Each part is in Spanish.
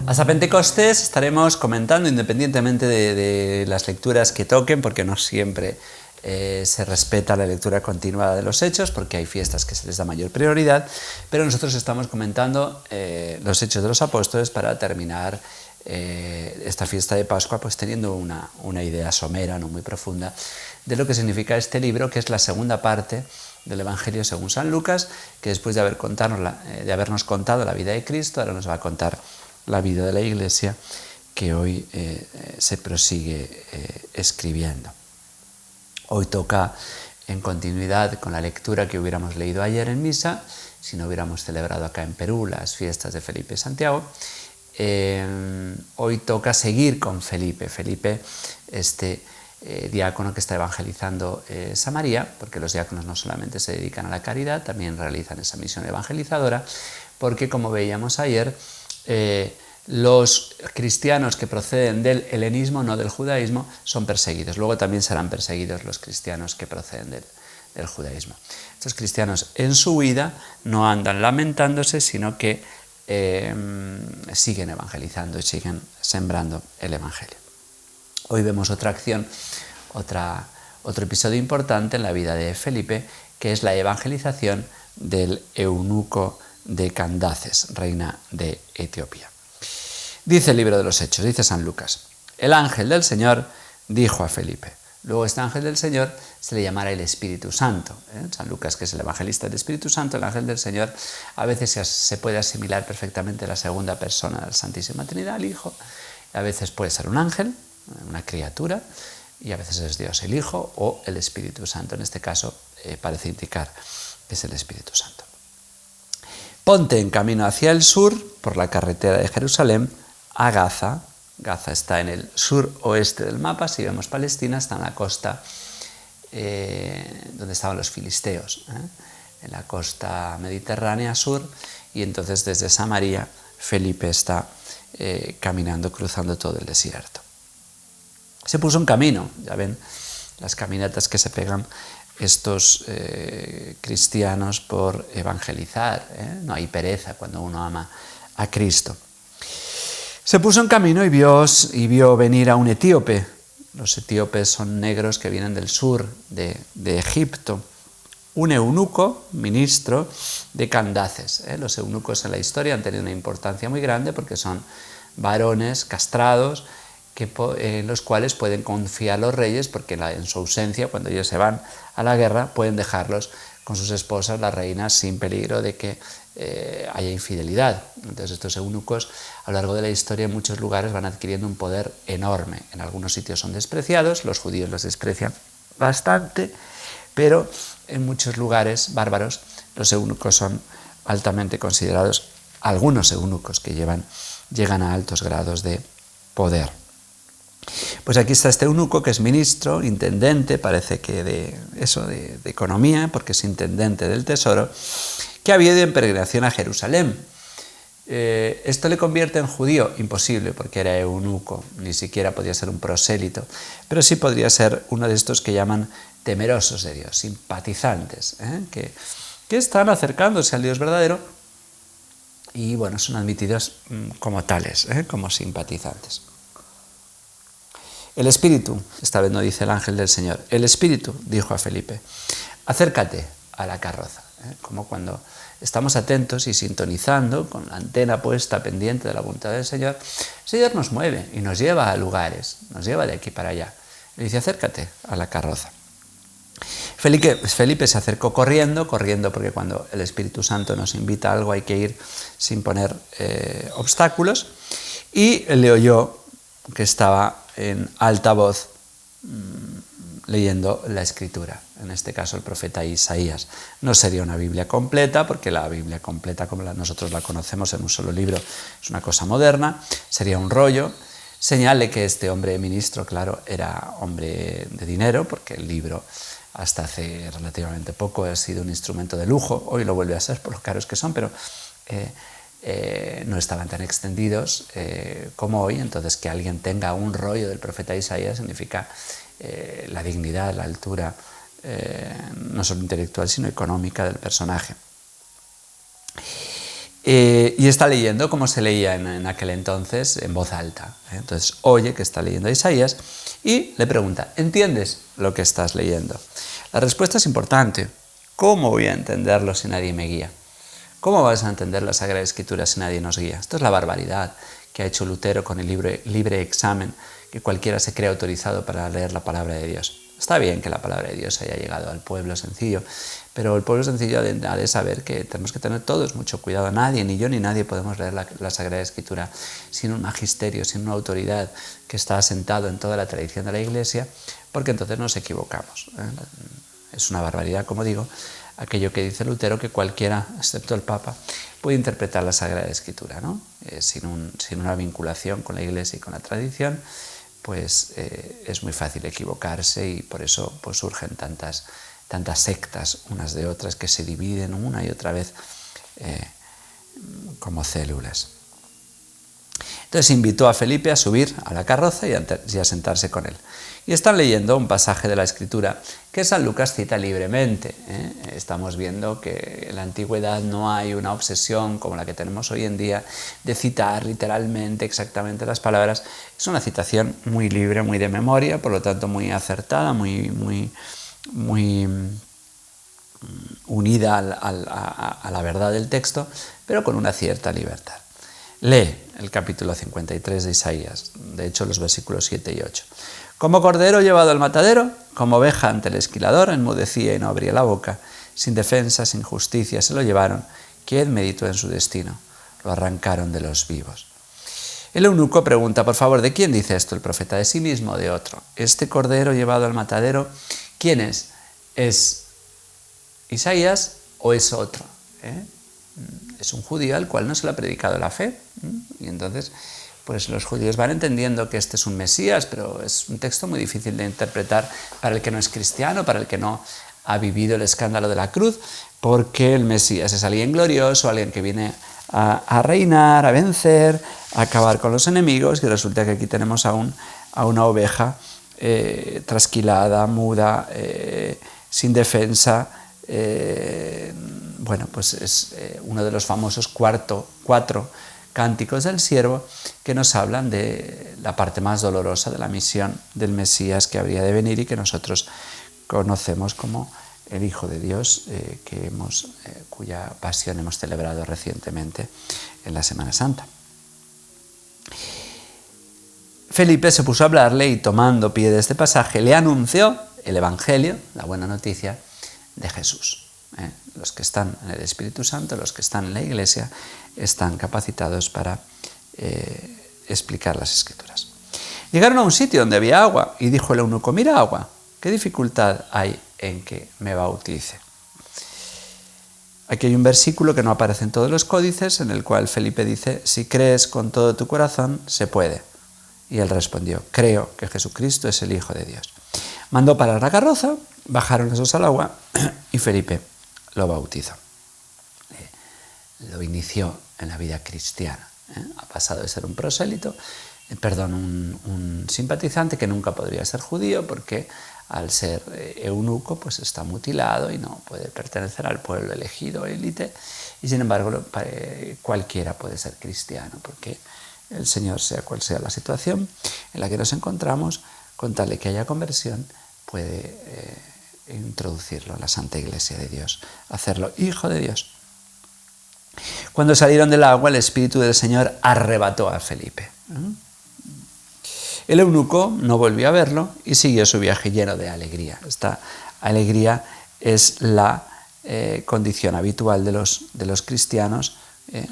Hasta Pentecostés estaremos comentando, independientemente de las lecturas que toquen, porque no siempre se respeta la lectura continuada de los hechos, porque hay fiestas que se les da mayor prioridad, pero nosotros estamos comentando los hechos de los apóstoles para terminar esta fiesta de Pascua, pues teniendo una idea somera, no muy profunda, de lo que significa este libro, que es la segunda parte del Evangelio según San Lucas, que después de habernos contado la vida de Cristo, ahora nos va a contar la vida de la Iglesia, que hoy se prosigue escribiendo. Hoy toca, en continuidad con la lectura que hubiéramos leído ayer en misa, si no hubiéramos celebrado acá en Perú las fiestas de Felipe y Santiago, hoy toca seguir con Felipe. Felipe, diácono que está evangelizando Samaria, porque los diáconos no solamente se dedican a la caridad, también realizan esa misión evangelizadora, porque como veíamos ayer, los cristianos que proceden del helenismo, no del judaísmo, son perseguidos. Luego también serán perseguidos los cristianos que proceden del judaísmo. Estos cristianos en su huida no andan lamentándose, sino que siguen evangelizando y siguen sembrando el evangelio. Hoy vemos otra acción, otro episodio importante en la vida de Felipe, que es la evangelización del eunuco de Candaces, reina de Etiopía. Dice el libro de los Hechos, dice San Lucas: el ángel del Señor dijo a Felipe. Luego este ángel del Señor se le llamará el Espíritu Santo. San Lucas, que es el evangelista del Espíritu Santo, el ángel del Señor, a veces se puede asimilar perfectamente a la segunda persona de la Santísima Trinidad, el Hijo. A veces puede ser un ángel, una criatura, y a veces es Dios el Hijo o el Espíritu Santo. En este caso parece indicar que es el Espíritu Santo. Ponte en camino hacia el sur, por la carretera de Jerusalén, a Gaza. Gaza está en el suroeste del mapa. Si vemos Palestina, está en la costa donde estaban los filisteos, en la costa mediterránea sur, y entonces desde Samaria Felipe está caminando, cruzando todo el desierto. Se puso en camino, ya ven las caminatas que se pegan estos cristianos por evangelizar, no hay pereza cuando uno ama a Cristo. Se puso en camino y vio venir a un etíope. Los etíopes son negros que vienen del sur de Egipto. Un eunuco, ministro de Candaces. Los eunucos en la historia han tenido una importancia muy grande porque son varones castrados en los cuales pueden confiar los reyes, porque en su ausencia, cuando ellos se van a la guerra, pueden dejarlos con sus esposas, las reinas, sin peligro de que haya infidelidad. Entonces estos eunucos a lo largo de la historia en muchos lugares van adquiriendo un poder enorme. En algunos sitios son despreciados, los judíos los desprecian bastante, pero en muchos lugares bárbaros los eunucos son altamente considerados, algunos eunucos que llegan a altos grados de poder. Pues aquí está este eunuco que es ministro, intendente, parece que de economía, porque es intendente del tesoro, que había ido en peregrinación a Jerusalén. Esto le convierte en judío, imposible, porque era eunuco, ni siquiera podía ser un prosélito, pero sí podría ser uno de estos que llaman temerosos de Dios, simpatizantes, que están acercándose al Dios verdadero y bueno, son admitidos como tales, como simpatizantes. El Espíritu, esta vez no dice el ángel del Señor, el Espíritu dijo a Felipe: acércate a la carroza. Como cuando estamos atentos y sintonizando, con la antena puesta pendiente de la voluntad del Señor, el Señor nos mueve y nos lleva a lugares, nos lleva de aquí para allá. Le dice: acércate a la carroza. Felipe se acercó corriendo porque cuando el Espíritu Santo nos invita a algo hay que ir sin poner obstáculos, y le oyó que estaba en alta voz leyendo la Escritura, en este caso el profeta Isaías. No sería una Biblia completa, porque la Biblia completa como nosotros la conocemos en un solo libro es una cosa moderna, sería un rollo, señal de que este hombre ministro, claro, era hombre de dinero, porque el libro hasta hace relativamente poco ha sido un instrumento de lujo, hoy lo vuelve a ser por lo caros que son, pero no estaban tan extendidos como hoy. Entonces que alguien tenga un rollo del profeta Isaías significa la dignidad, la altura, no solo intelectual sino económica del personaje. Y está leyendo como se leía en aquel entonces, en voz alta. Entonces oye que está leyendo a Isaías y le pregunta, ¿entiendes lo que estás leyendo? La respuesta es importante. ¿Cómo voy a entenderlo si nadie me guía? ¿Cómo vas a entender la Sagrada Escritura si nadie nos guía? Esto es la barbaridad que ha hecho Lutero con el libre examen, que cualquiera se cree autorizado para leer la palabra de Dios. Está bien que la palabra de Dios haya llegado al pueblo sencillo, pero el pueblo sencillo ha de saber que tenemos que tener todos mucho cuidado. Nadie, ni yo ni nadie, podemos leer la Sagrada Escritura sin un magisterio, sin una autoridad que está asentado en toda la tradición de la Iglesia, porque entonces nos equivocamos. Es una barbaridad, como digo, aquello que dice Lutero, que cualquiera, excepto el Papa, puede interpretar la Sagrada Escritura, ¿no? Sin una vinculación con la Iglesia y con la tradición, pues es muy fácil equivocarse y por eso pues, surgen tantas sectas unas de otras que se dividen una y otra vez como células. Entonces invitó a Felipe a subir a la carroza y a sentarse con él. Y están leyendo un pasaje de la Escritura que San Lucas cita libremente. Estamos viendo que en la antigüedad no hay una obsesión como la que tenemos hoy en día de citar literalmente exactamente las palabras. Es una citación muy libre, muy de memoria, por lo tanto muy acertada, muy unida a la verdad del texto, pero con una cierta libertad. Lee el capítulo 53 de Isaías, de hecho los versículos 7 y 8. Como cordero llevado al matadero, como oveja ante el esquilador, enmudecía y no abría la boca, sin defensa, sin justicia, se lo llevaron. ¿Quién meditó en su destino? Lo arrancaron de los vivos. El eunuco pregunta, por favor, ¿de quién dice esto el profeta? ¿De sí mismo o de otro? Este cordero llevado al matadero, ¿quién es? ¿Es Isaías o es otro? Es un judío al cual no se le ha predicado la fe. Y entonces, pues los judíos van entendiendo que este es un Mesías, pero es un texto muy difícil de interpretar para el que no es cristiano, para el que no ha vivido el escándalo de la cruz, porque el Mesías es alguien glorioso, alguien que viene a reinar, a vencer, a acabar con los enemigos, y resulta que aquí tenemos a una oveja trasquilada, muda, sin defensa. Bueno, pues es uno de los famosos cuatro cánticos del siervo que nos hablan de la parte más dolorosa de la misión del Mesías que habría de venir y que nosotros conocemos como el Hijo de Dios, cuya pasión hemos celebrado recientemente en la Semana Santa. Felipe se puso a hablarle y, tomando pie de este pasaje, le anunció el Evangelio, la buena noticia de Jesús. Los que están en el Espíritu Santo, los que están en la Iglesia, están capacitados para explicar las Escrituras. Llegaron a un sitio donde había agua y dijo el eunuco, mira agua, ¿qué dificultad hay en que me bautice? Aquí hay un versículo que no aparece en todos los códices, en el cual Felipe dice, si crees con todo tu corazón, se puede. Y él respondió, creo que Jesucristo es el Hijo de Dios. Mandó parar la carroza, bajaron los dos al agua y Felipe lo bautizó. Lo inició en la vida cristiana. Ha pasado de ser un prosélito, un simpatizante que nunca podría ser judío porque al ser eunuco pues está mutilado y no puede pertenecer al pueblo elegido, élite, y sin embargo cualquiera puede ser cristiano porque el Señor, sea cual sea la situación en la que nos encontramos, con tal de que haya conversión, puede introducirlo en la Santa Iglesia de Dios, hacerlo hijo de Dios. Cuando salieron del agua, el Espíritu del Señor arrebató a Felipe. El eunuco no volvió a verlo y siguió su viaje lleno de alegría. Esta alegría es la condición habitual de los cristianos,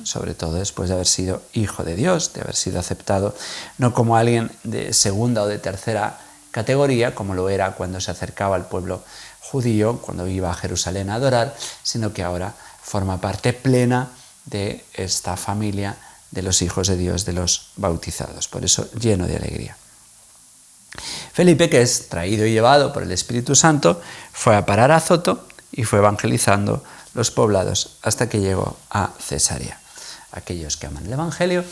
sobre todo después de haber sido hijo de Dios, de haber sido aceptado no como alguien de segunda o de tercera categoría, como lo era cuando se acercaba al pueblo judío, cuando iba a Jerusalén a adorar, sino que ahora forma parte plena de esta familia de los hijos de Dios, de los bautizados. Por eso, lleno de alegría. Felipe, que es traído y llevado por el Espíritu Santo, fue a parar a Azoto y fue evangelizando los poblados hasta que llegó a Cesarea. Aquellos que aman el Evangelio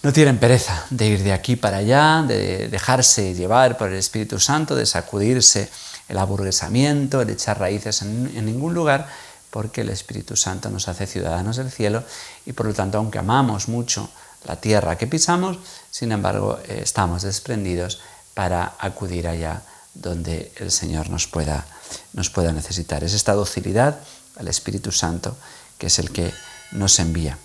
no tienen pereza de ir de aquí para allá, de dejarse llevar por el Espíritu Santo, de sacudirse el aburguesamiento, de echar raíces en ningún lugar, porque el Espíritu Santo nos hace ciudadanos del cielo y por lo tanto, aunque amamos mucho la tierra que pisamos, sin embargo, estamos desprendidos para acudir allá donde el Señor nos pueda necesitar. Es esta docilidad al Espíritu Santo que es el que nos envía,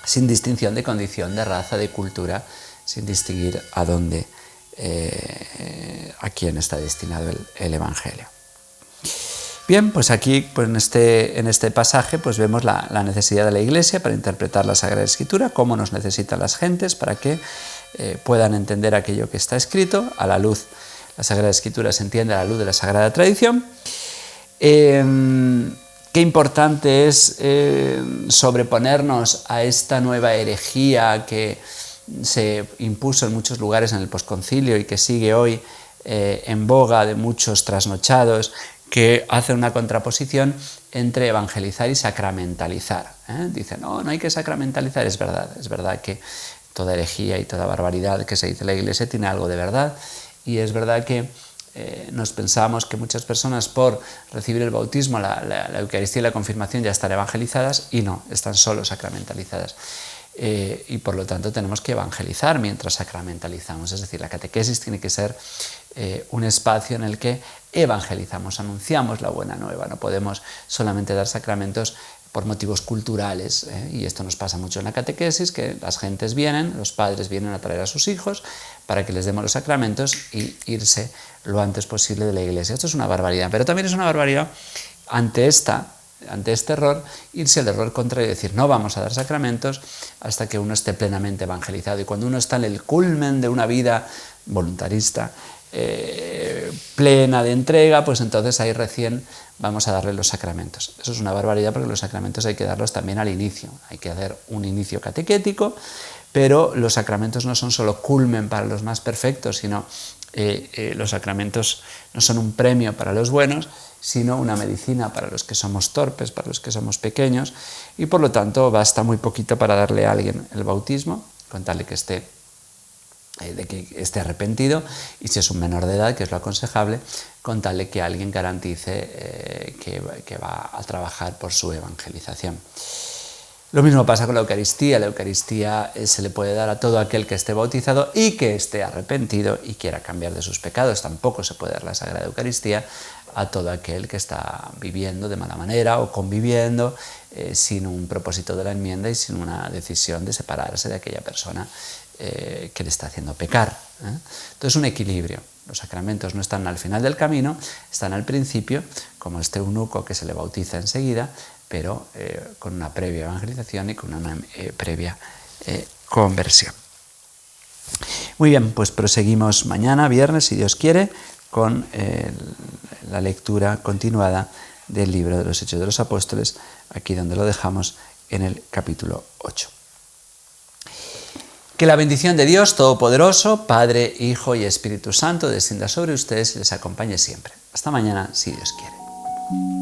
sin distinción de condición, de raza, de cultura, sin distinguir a dónde, a quién está destinado el Evangelio. Bien, pues aquí pues en este pasaje pues vemos la necesidad de la Iglesia para interpretar la Sagrada Escritura, cómo nos necesitan las gentes para que puedan entender aquello que está escrito a la luz. La Sagrada Escritura se entiende a la luz de la Sagrada Tradición. Qué importante es sobreponernos a esta nueva herejía que se impuso en muchos lugares en el posconcilio y que sigue hoy en boga de muchos trasnochados, que hace una contraposición entre evangelizar y sacramentalizar. Dicen, no hay que sacramentalizar. Es verdad que toda herejía y toda barbaridad que se dice en la Iglesia tiene algo de verdad, y es verdad que nos pensamos que muchas personas por recibir el bautismo, la Eucaristía y la confirmación ya están evangelizadas, y no, están solo sacramentalizadas. Y por lo tanto tenemos que evangelizar mientras sacramentalizamos, es decir, la catequesis tiene que ser un espacio en el que evangelizamos, anunciamos la buena nueva. No podemos solamente dar sacramentos por motivos culturales, y esto nos pasa mucho en la catequesis, que las gentes vienen, los padres vienen a traer a sus hijos para que les demos los sacramentos y irse lo antes posible de la Iglesia. Esto es una barbaridad, pero también es una barbaridad ante este error, irse al error contrario y decir no vamos a dar sacramentos hasta que uno esté plenamente evangelizado. Y cuando uno está en el culmen de una vida voluntarista, plena de entrega, pues entonces ahí recién vamos a darle los sacramentos. Eso es una barbaridad, porque los sacramentos hay que darlos también al inicio. Hay que hacer un inicio catequético, pero los sacramentos no son solo culmen para los más perfectos, sino los sacramentos no son un premio para los buenos, sino una medicina para los que somos torpes, para los que somos pequeños, y por lo tanto basta muy poquito para darle a alguien el bautismo, con tal de que esté arrepentido, y si es un menor de edad, que es lo aconsejable, con tal de que alguien garantice que va a trabajar por su evangelización. Lo mismo pasa con la Eucaristía. La Eucaristía se le puede dar a todo aquel que esté bautizado y que esté arrepentido y quiera cambiar de sus pecados. Tampoco se puede dar la Sagrada Eucaristía a todo aquel que está viviendo de mala manera o conviviendo sin un propósito de la enmienda y sin una decisión de separarse de aquella persona que le está haciendo pecar. Entonces, un equilibrio. Los sacramentos no están al final del camino, están al principio, como este eunuco que se le bautiza enseguida, pero con una previa evangelización y con una previa conversión. Muy bien, pues proseguimos mañana, viernes, si Dios quiere, con la lectura continuada del libro de los Hechos de los Apóstoles, aquí donde lo dejamos en el capítulo 8. Que la bendición de Dios Todopoderoso, Padre, Hijo y Espíritu Santo, descienda sobre ustedes y les acompañe siempre. Hasta mañana, si Dios quiere.